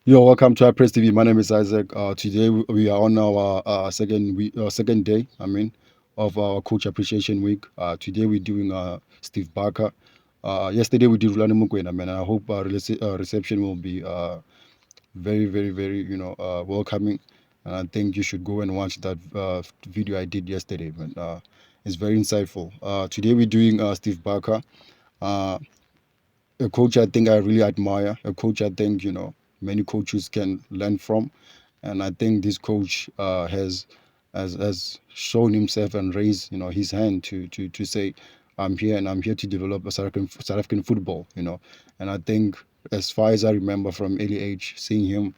Yo, welcome to iPress TV. My name is Isaac. Today we are on our second day. Of our Coach Appreciation Week. Today we're doing Steve Barker. Yesterday we did Rulani Mukwena, man. And I hope reception will be very, very, very, welcoming. And I think you should go and watch that video I did yesterday, man. It's very insightful. Today we're doing Steve Barker. Uh, a coach I think I really admire, a coach I think many coaches can learn from, and I think this coach has shown himself and raised his hand to say I'm here and I'm here to develop a South African football, and I think as far as I remember from early age, seeing him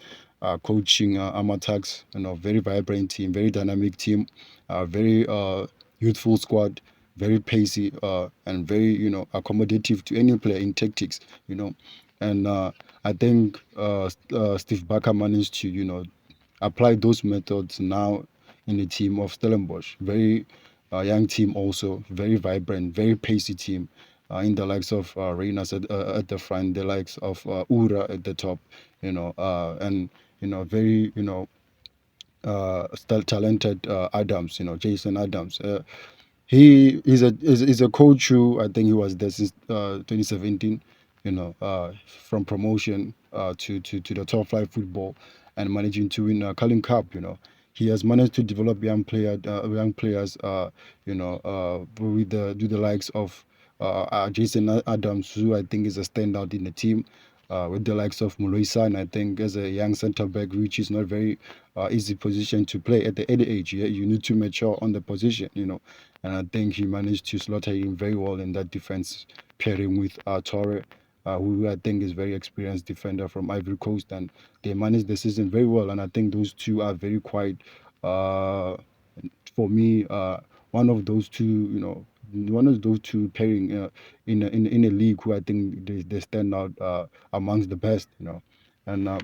coaching Amatax, very vibrant team, very dynamic team, very youthful squad, very pacey and very accommodative to any player in tactics, and I think Steve Barker managed to apply those methods now in the team of Stellenbosch. Very young team, also very vibrant, very pacey team. In the likes of Reynas at the front, the likes of Ura at the top, and very still talented Adams, Jason Adams. He is a coach who I think he was there since 2017, from promotion to the top flight football and managing to win a Carling Cup. He has managed to develop young players, with the likes of Jason Adams, who I think is a standout in the team. With the likes of Muloisan, I think as a young centre back, which is not very easy position to play at the early age. Yeah, you need to mature on the position, and I think he managed to slaughter him very well in that defense pairing with Torre, who I think is very experienced defender from Ivory Coast, and they managed the season very well. And I think those two are very quite, uh, for me, one of those two, one of those two pairing in a league who I think they stand out amongst the best, and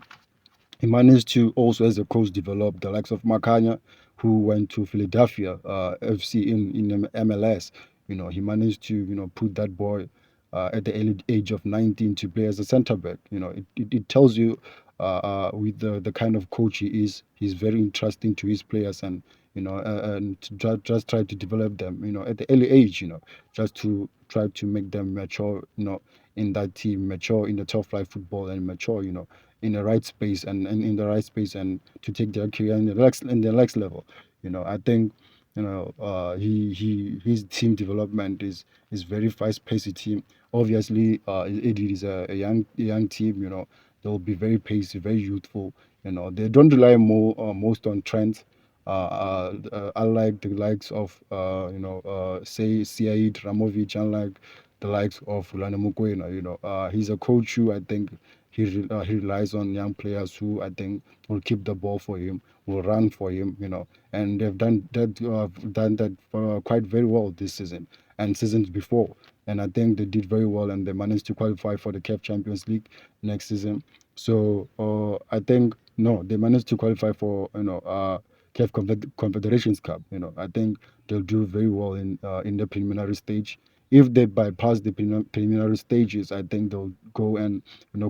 he managed to also, as a coach, develop the likes of Makanya, who went to Philadelphia FC in MLS. He managed to put that boy at the early age of 19 to play as a centre back. It tells you with the kind of coach he is, he's very interesting to his players, and and to just try to develop them. At the early age. Just to try to make them mature. In that team, mature in the top flight football, and mature. In the right space and in the right space, and to take their career in the next level. I think his team development is very fast paced team. Obviously, it is a young team. They'll be very pacey, very youthful. They don't rely most on trends. Unlike the likes of say Said Ramovic, unlike the likes of Rulani Mukwena. He's a coach who I think he relies on young players who I think will keep the ball for him, will run for him, and they've done that quite very well this season and seasons before. And I think they did very well, and they managed to qualify for the CAF Champions League next season. So I think no, they managed to qualify for CAF Confederations Cup. I think they'll do very well in the preliminary stage. If they bypass the preliminary stages, I think they'll go and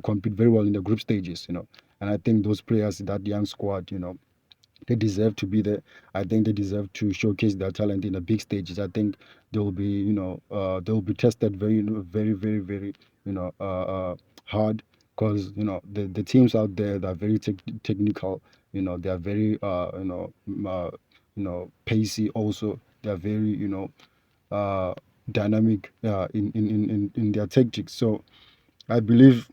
compete very well in the group stages. And I think those players, that young squad, they deserve to be there. I think they deserve to showcase their talent in the big stages. I think they'll be tested very, very, very, very, hard, because the teams out there that are very technical. They are very pacey. Also, they are very uh, dynamic in their tactics. So I believe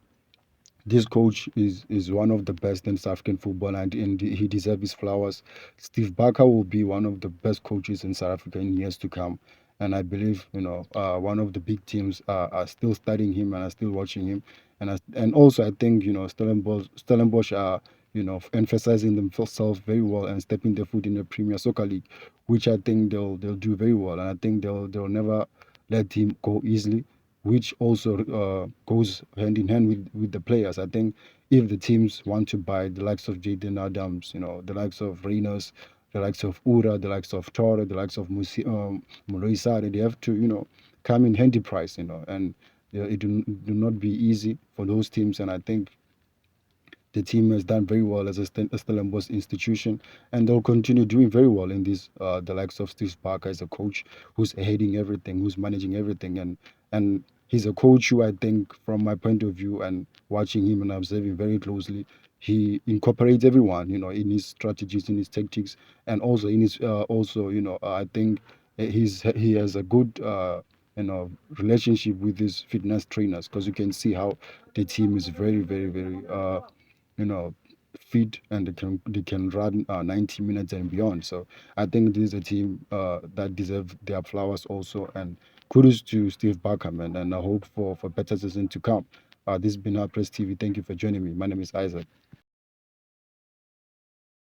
this coach is one of the best in South African football, and he deserves his flowers. Steve Barker will be one of the best coaches in South Africa in years to come. And I believe, one of the big teams are still studying him and are still watching him. And also, I think, Stellenbosch are, emphasizing themselves very well and stepping their foot in the Premier Soccer League, which I think they'll do very well. And I think they'll never let him go easily, which also goes hand in hand with the players. I think if the teams want to buy the likes of Jaden Adams, the likes of Reynolds, the likes of Ura, the likes of Torre, the likes of Muroisade, they have to, come in handy price, and it do not be easy for those teams. And I think The team has done very well as a Stellenbosch institution, and they'll continue doing very well in this. The likes of Steve Parker as a coach, who's heading everything, who's managing everything, and he's a coach who I think, from my point of view and watching him and observing very closely, he incorporates everyone, in his strategies, in his tactics, and also in his also, I think he has a good relationship with his fitness trainers, because you can see how the team is very, very, very you know fit, and they can run 90 minutes and beyond. So I think this is a team that deserve their flowers also, and kudos to Steve Barker, man, and I hope for better season to come. This has been our Press TV. Thank you for joining me. My name is Isaac.